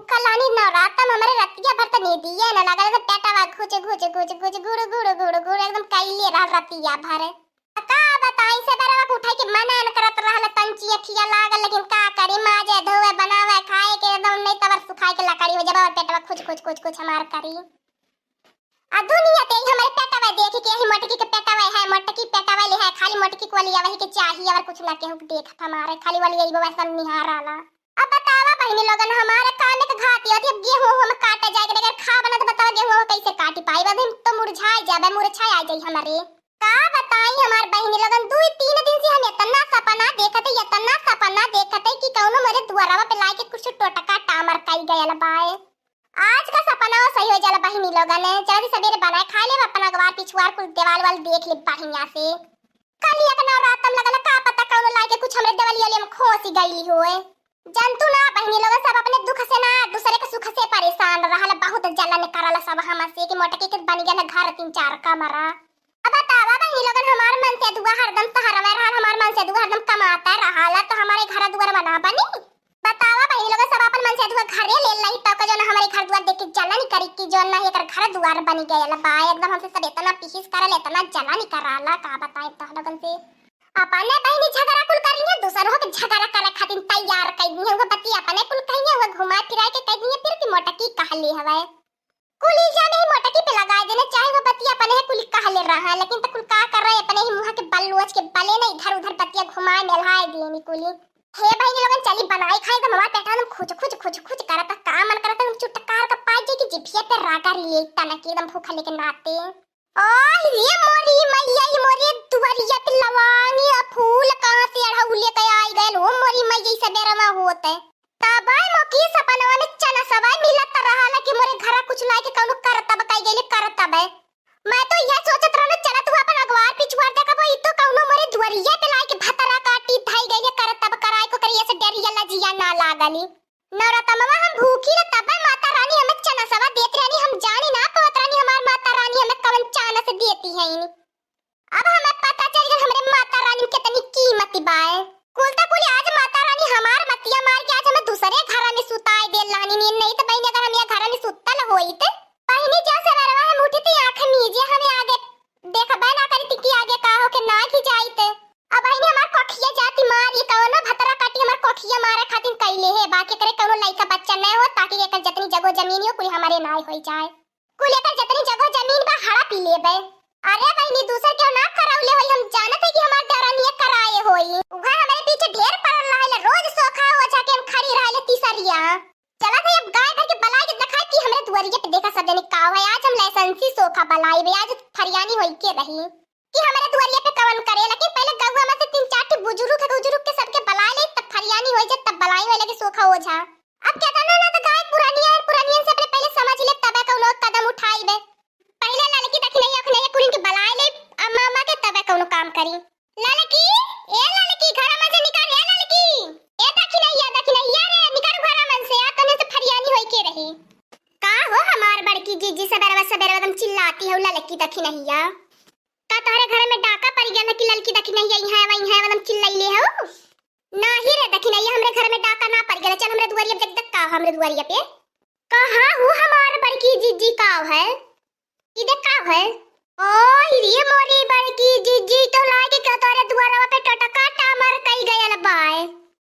भूखा लानी नवरात्र में हमारे रतिया भर त नहीं दिए ना लगा तो पेटवा घुचे घुचे घुचे घुचे गुड़ गुड़ गुड़ गुड़ एकदम कैले रह रतिया भर का बताई से बरवा को उठाई के मना न करत रहल तंची अखिया लागल लेकिन का करी माजे धोवे बनावे खाए के एकदम नहीं तवर सुखाए के लकड़ी हो जब पेटवा खुच खुच खुच खुच हमार करी आ दुनिया ते हमारे पेटवा देख के ही मटकी के पेटवा है मटकी पेटवा ले है खाली मटकी को लिया वही के चाहिए और कुछ ना केहू देख हमारे खाली वाली यही बस निहाराला अब बतावा बहनी लोगन हमारे कान के घाती होती अब गेहूं हम काटे जाए अगर खा बना तो बताओ गेहूं कैसे काटी पाई बदन तो मुरझाई जाबे मुरझाई आ जाई हमारे का बताई हमार बहनी लोगन 2-3 दिन से हम इतना सपना देखते कि कौनो मेरे दुआरवा पे लाके कुछ टोटका टामर कई गयल बाए आज का सपना सही हो जाला बहनी लोगन जल्दी सवेरे बनाए खा ले अपन अगवार पिछवार कुल देवाल वाल देख ले बढ़िया से कल एक नवरात्र लगल का पता कौनो लाके कुछ हमरे देवलिया में खोसी गईली होए जंतु ना बहनी लोगन सब अपने दुख से ना दूसरे के सुख से परेशान रहल बहुत जलन करल सब हमसे कि मोटकी के बन गेल घर 3-4 कमरा अब बतावा बहनी लोगन हमार मन से दुआ हरदम सहारवा रहल हमार मन से दुआ हरदम कमाता रहल तो हमारे घर दुआर बना बनी बतावा बहनी लोगन सब अपन मन से दुआ घरे ले लई तो जो ना हमारे घर दुआर देख के जलन करी कि जो ना एकर घर दुआर बनी गयल बा एकदम हमसे सब इतना पीछिस करल इतना जलन कराला का बताए तो लोगन से अपने बहनी झगड़ा कुल करिए दूसरों के झगड़ा करे खातिर तैयार कर दिए वो बती अपने कुल कहिए वो घुमा फिरा के कह दिए फिर की मोटकी कहले हवे कुली जाने ही मोटकी पे लगा देने चाहे वो बती अपने है कुली कहले रहा लेकिन तो कुल का कर रहे अपने ही मुंह के बल्लोच के बले नहीं इधर उधर बतिया घुमाए मेलाए दिए कुली हे बहनी लोगन चली बनाई खाए तो हमारा पेटा में खुच खुच खुच खुच करता का मन करता हम चुटकार का पाई जे की जिभिया पे रागा लिए तना के एकदम भूखा लेके नाते ओह ये मोरी मैया ये मोरी दुवरिया पे लवानी फूल कहां से अड़हुले के आई गए ओ मोरी मैया सबेरवा होते तबाय मोकी सपनवा में चना सवाई मिलत रहला कि मोरे घर कुछ लाए के कौनो करता बकाई गेले करता बे मैं तो यह सोचत रहलो चला तू अपन अगवार पिछवार देखबो ई तो कौनो मोरे दुवरिया पे लाए के भतरा काटी धाई गए करता बकराई को करिए से डरिया लजिया ना लागली नवरतमवा हम भूखी र तबे माता रानी हमें चना सवा देत रहनी हम जानी ना पवत रानी हमार माता रानी हमें कवन चना से देती है अब हमें पता चल गया हमरे माता रानी के कितनी कीमत बाए कुलता कुली आज माता रानी हमार मतिया मार के आज हमें दूसरे घर में सुताई दे लानी नहीं तो बहनी अगर हम ये घर में सुतल होई त बहनी जा सवेरवा हम उठी थी आंख मीजे हमें आगे देखा बहना करी थी कि आगे का हो के ना की जाई त अब बहनी हमार कोखिया जाती मार ये कौनो भतरा काटी हमार कोखिया मारे खातिर कइले है बाकी करे कौनो लइका बच्चा न हो ताकि एकर जितनी जगह जमीन हो कोई हमारे ना होई जाए कुल एकर जितनी जगह जमीन बा हड़ा पी लेबे अरे बहनी दूसर के ना कराउले होई हम जानत है कि हमार डरनिया कराए होई उघर हमारे पीछे ढेर पड़ल रहले रोज सोखा हो जाके हम खड़ी रहले तीसरिया चला थे अब गाय घर के बलाई के दिखा कि हमरे दुआरिया पे देखा सब जने का है आज हम लाइसेंसी सोखा बलाई बे आज फरियानी होई के रही कि हमारे दुआरिया पे कवन करे लेकिन पहले गौवा में से 3-4 बुजुर्ग के सबके बलाई ले तब फरियानी होई जे तब बलाई होई लगे सोखा हो जा अब क्या करना ना तो गाय पुरानी से अपने पहले समझ ले तब कौनो कदम उठाई बे पहले लड़की देखी नहीं अखने कुड़ी के बलाई ले अम्मा अम्मा के तब कौनो काम करी लड़की घर में से निकाल ए लड़की ए देखी नहीं रे निकाल घर में से आ तने से फरियानी होई के रही का हो हमार बड़की जीजी सबेरवा एकदम चिल्लाती है लड़की देखी नहीं या का तोहरे घर में डाका पड़ गया कि लड़की देखी नहीं आई है वही है एकदम चिल्लाइले हो नहीं रे देखी नहीं हमरे घर में डाका ना पड़ गया चल हमरे दुआरिया पे देख का हमरे दुआरिया पे कहां हूं हमार बड़की जीजी का है ई देख का है ओह ये मोरी बड़की जीजी तो लागे का तोरे दुआरवा पे टटका टामर कई गयल बाय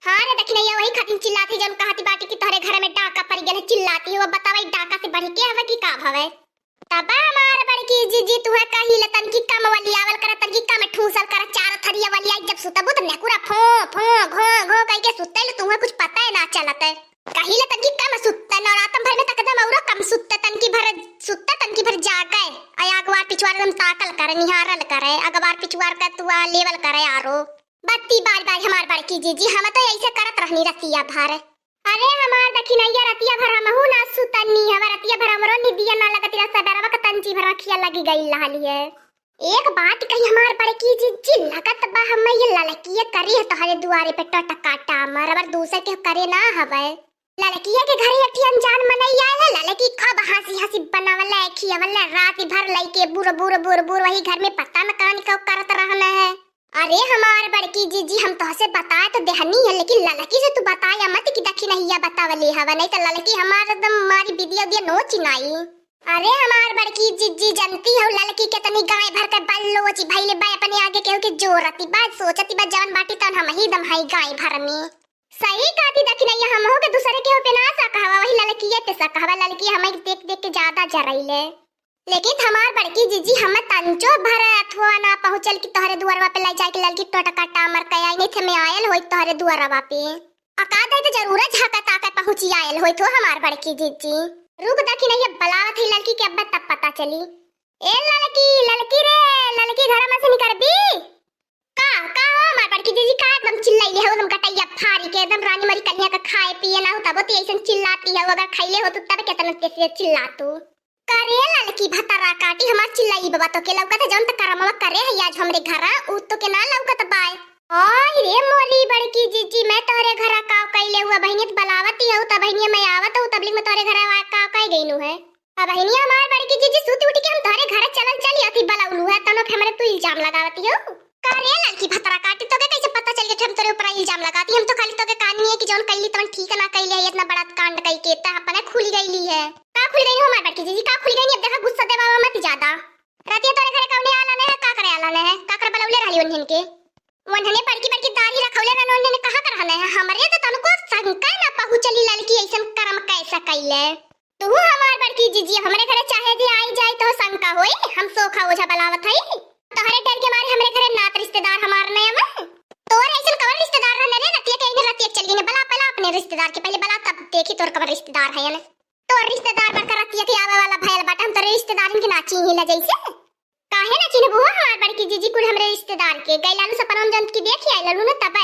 हां रे देखी नहीं वही खातिर चिल्लाती जन कहती बाटी कि तोरे घर में डाका पड़ गया चिल्लाती हो बतावई डाका से बढ़ के हवे की का हवे तबा हमार बड़की जीजी तू है कही लतन की कम वाली आवल कर तन की कम ठूसल कर चार थरिया वाली आई जब सुतबू तो नेकुरा फो फो घो घो कह के सुतल तू है कुछ पता है ना चलत है कही लतन की कम सुत नवरातन भर में तकदम औरो कम सुत तन की भर जागे आय अगवार पिछवार हम ताकल करे निहारल करे अगवार पिछवार का तू लेवल करे आरो बत्ती बार बार हमार बड़की जीजी हम तो ऐसे करत रहनी रतिया भर अरे हमार देखी नहीं रतिया भर हम हूं ना सुतनी हमार रतिया भर हमरो निदिया ना लगत रे सबरवा का तंजी भर रखिया लगी गई लाली है एक बात कही हमार बड़की जीजी लगत बा हम ये लड़की करी है तोहरे दुआरे पे टटका टामर और दूसरे के करे ना हवे लड़किया के घरे अठी अनजान मनैया है लड़की खूब हंसी बनावला खियावला रात भर लइके बुर वही घर में पता न कहां निकल करत रहना है अरे हमार बड़की जीजी हम तोहसे बताए तो देहनी है लेकिन लड़की से तू बताया मत कि देखी नहिया बतावली हवा, नहीं तो लड़की हमार एकदम मारी बिदिया दिया नो चिनाई। अरे हमार बड़की जीजी जनती हो लड़की के तनी गाय भर के बल्लोची भइले बा अपने आगे केहू के जोरती बात सोचती बा जवन बाटी तन हम ही दम हई गाय भर में। सही कहती देखी नहीं हम हो के दूसरे के पे ना सकहवा, वही लड़की पे सकहवा। लड़की हमें देख देख के ज्यादा जरैले, लेकिन हमार बड़की जीजी हम तंचो भर अथवा ना पहुंचल कि तोहरे दुआरवा पे ले जाए के लड़की टोटका टामर के आई नहीं थे में आयल होई तोहरे दुआरवा पे। अका दे तो जरूर झाका ताका पहुंची आयल होई तो हमार बड़की जीजी। रुक देखी नहीं बलावत ही लड़की के अब्बा तब पता चली। ए लड़की लड़की रे लड़की घर में से निकल बी का हो हमार बड़की जीजी का एकदम चिल्लाई ले हो एकदम कटैया फारी के एकदम रानी मरी कन्या का खाए पिए ना हो तब तो ऐसे चिल्लाती है, अगर खइले हो तो तब कितना तेज चिल्ला तू करे लड़की भतरा काटी हमार चिल्लाई बाबा तो के लौकत जौन त करमवा करे है आज हमरे घरा उ तो के ना लौकत बाय। ओय रे मोली बड़की जीजी मैं तोरे घरा काव कइले हुआ बहनी बलावती हो त बहनी मैं आवत हूं तबली में तोरे घरा काव कइ गइनु है। अब बहनी हमार बड़की जीजी सुती उठ के हम तोरे घर चली अथी बलाउलू है तनो फिर हमरे तू इल्जाम लगावती हो करे लड़की भतरा काटी तो के कैसे पता चल गया हम तोरे ऊपर इल्जाम लगाती। हम तो खाली तो के काननी है कि जौन कइली तवन ठीक ना कइले है इतना बड़ा कांड कइ के त अपने खुल गइली है। का खुल गई हो हमार बड़की जीजी का खुल गई? अब देखा गुस्सा देवा मत ज्यादा। रातिया तोरे घरे कौने आला ने है का करे आला ने है का कर बलौले रहली उन्हन के वनहने बड़की बड़की दाढ़ी रखौले न उन्हने कहां कर रहले है हमरे तो तनको शंका ना पहुंचली लड़की ऐसन कर्म कैसा कइले। तू हमार बड़की जीजी हमरे घरे चाहे जे आई जाए तो शंका होई हम सोखा ओझा बलावत हई तोहरे डर के मारे हमरे घरे नात रिश्तेदार हमार ने हम तोर ऐसन कवर रिश्तेदार रहने रे रतिया के इने रतिया चल गई बला पहला अपने रिश्तेदार के पहले बला तब देखी तोर कवर रिश्तेदार है ने तोर रिश्तेदार बरकर रतिया के आवे वाला भैल बटा हम तोरे रिश्तेदार के नाची ही ल जैसे काहे ना चिन्ह बुआ हमार बड़की जीजी कुल हमरे रिश्तेदार के गैलानु सपनम जंत की देखी आइलनु न तब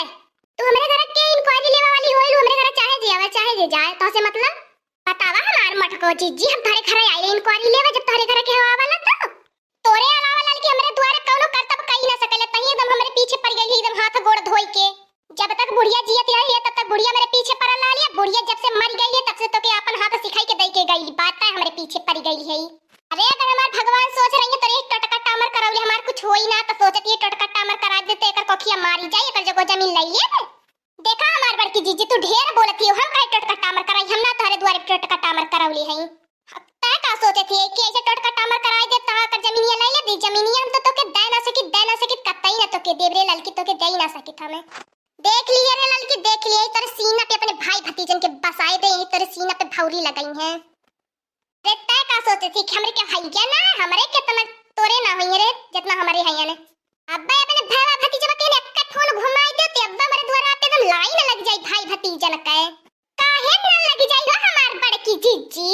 तू हमरे घर के इंक्वायरी लेवा वाली होइल हमरे घर चाहे जे आवे चाहे जे जाए तो से मतलब बतावा हमार मटको जीजी हम थारे घर आइले इंक्वायरी लेवा जब थारे घर के हवा वाला तो तोरे अलावा लड़की हमरे द्वारे कोनो करतब कई ना सकले तही एकदम हमरे पीछे पड़ गई एकदम हाथ गोड़ धोई के जब तक बुढ़िया जियत रही है तब तक बुढ़िया मेरे पीछे पड़ ला लिया बुढ़िया जब से मर गई है तब से तो के अपन हाथ सिखाई के दई के गई बात है हमरे पीछे पड़ गई है। अरे अगर हमार भगवान सोच रही है तो एक टटका टामर करावले हमार कुछ होई ना तो सोचती है टटका टामर करा देते एकर कोखिया मारी जाए एकर जगह जमीन ले ले। देखा हमार बड़की जीजी तू ढेर बोलती हो हम काहे टटका टामर कराई हम ना तोरे द्वारे टटका टामर करावले हई तय का सोचे थे कि ऐसे टटका टामर कराई दे ता कर जमीनिया ले ले दी जमीनिया हम तो के दे ना सकी कतई ना तो के देवरे लड़की तो के दे ना सकी हमें देख लिए रे लड़की देख लिए तेरे सीना पे अपने भाई भतीजन के बसाए दे तेरे सीना पे भौरी लगाई है रे तय का सोचे थी कि हमरे के भैया ना हमरे कितना तोरे ना होई रे जितना हमारे हैया ने अब्बा अपने भाई भतीजा के ने एक फोन घुमाई देते अब्बा हमारे द्वारा पे एकदम लाइन लग जाई भाई भतीजन के काहे ना लग जाई हो हमार बड़की जीजी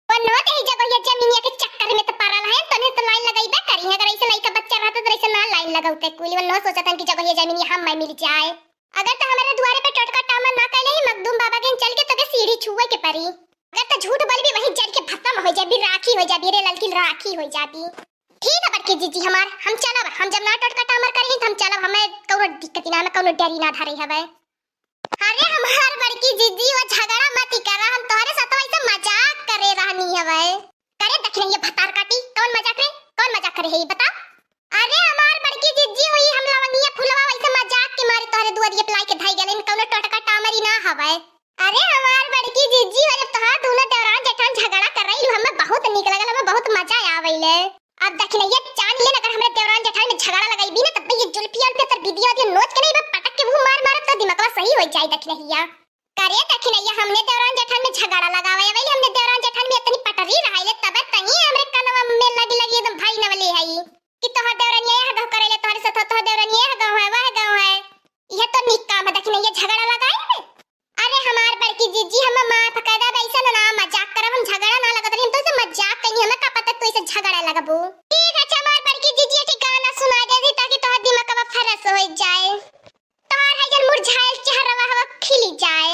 वनो ते जगह ये जमीनिया के चक्कर में तो पारल है तने तो लाइन लगाई बे करी है अगर ऐसे लइका बच्चा रहता तो ऐसे ना लाइन लगाउते कुली वनो सोचतन कि जगह ये जमीनिया हम मिल जाए अगर तो हमारे द्वारे पे टटका टामर ना कइले ही मखदूम बाबा के चल के तो के सीढ़ी छुए के परी अगर तो झूठ बोल भी वहीं जड़ के खत्म हो जाबी राखी हो जाबी रे लड़की राखी हो जाबी। ठीक है बड़की जीजी हमार हम चलब हम जब ना टटका टामर करही तो हम चलब हमें कोनो दिक्कत ना हमें कोनो डरी ना धरे हवे। अरे हमार बड़की जीजी वो झगड़ा मत करा हम तोहरे साथ ऐसे मजाक करे रहनी हवे करे देखिए ये भतार काटी कौन मजाक करे है ये बता। अरे हमार बड़की जीजी हुई हम लवंगिया फुलवा वैसे मजाक के मारे तोहरे दुआरिया प्लाई के धाई गले कोनो टटका टामरी ना हवे। अरे हमार बड़की जीजी हो जब तोहार दोनों देवरान जेठान झगड़ा कर रही हमें बहुत निक लगल हमें बहुत मजा आवेले। अब देखिए ये जान ले अगर हमरे देवरान जेठान में झगड़ा लगाई भी ना तब ये जुल्फिया पे तर बिदिया दे नोच के नहीं बस पटक के मुंह मार तो दिमागवा सही हो जाए देखने हिया करे देखिए ये हमने देवरान जेठान में झगड़ा लगावे वाली हमने देवरान जेठान में इतनी पटरी रहाइले तब तही हमरे कनवा में लगी एकदम भाई नवले हई कि तोहर देवरान ये हग करेले तोहरे साथ तोहर देवरान ये गांव है वह गांव है ये तो निक काम है देखिए ये झगड़ा लगाई है। अरे हमार बड़की जीजी हम माफ कर दे ऐसा ना मजाक करब हम झगड़ा ना लगत हम तो से मजाक कहीं हमें का पता तू ऐसे झगड़ा लगबू। ठीक है हमार बड़की जीजी एक गाना सुना दे दी ताकि तोहर दिमाग का फ्रेश हो जाए तोहर है जन मुरझाइल चेहरा हवा खिल जाए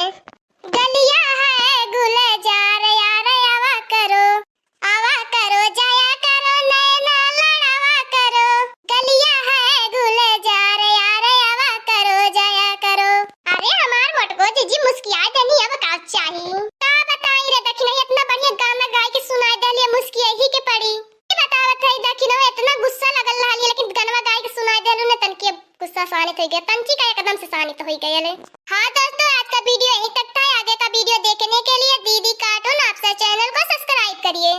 गलिया है गुलजार यार आवा करो जाया करो नैना लड़ावा करो गलिया है गुलजार यार आवा करो जाया करो। अरे हमार मोटको जीजी मुस्किया देनी अब का चाहिए का बताई रे दखिना इतना बढ़िया गाना गाय के सुनाई देली मुस्किया ही के पड़ी ये बतावत है दखिना इतना गुस्सा लगल रहली लेकिन गाना गाय के सुनाई देलू ने तनके गुस्सा शांत हो गया तंची का एकदम से शांत हो गया ले। हां दोस्तों आज का वीडियो यहीं तक था आगे का वीडियो देखने के लिए दीदी कार्टून आपसा चैनल को सब्सक्राइब करिए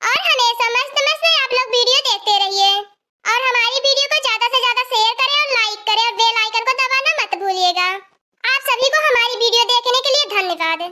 और हमेशा मस्त मस्त आप लोग वीडियो देखते रहिए और हमारी वीडियो को ज्यादा से ज्यादा शेयर करें और लाइक करें और बेल आइकन को दबाना मत भूलिएगा। आप सभी को हमारी वीडियो देखने के लिए धन्यवाद।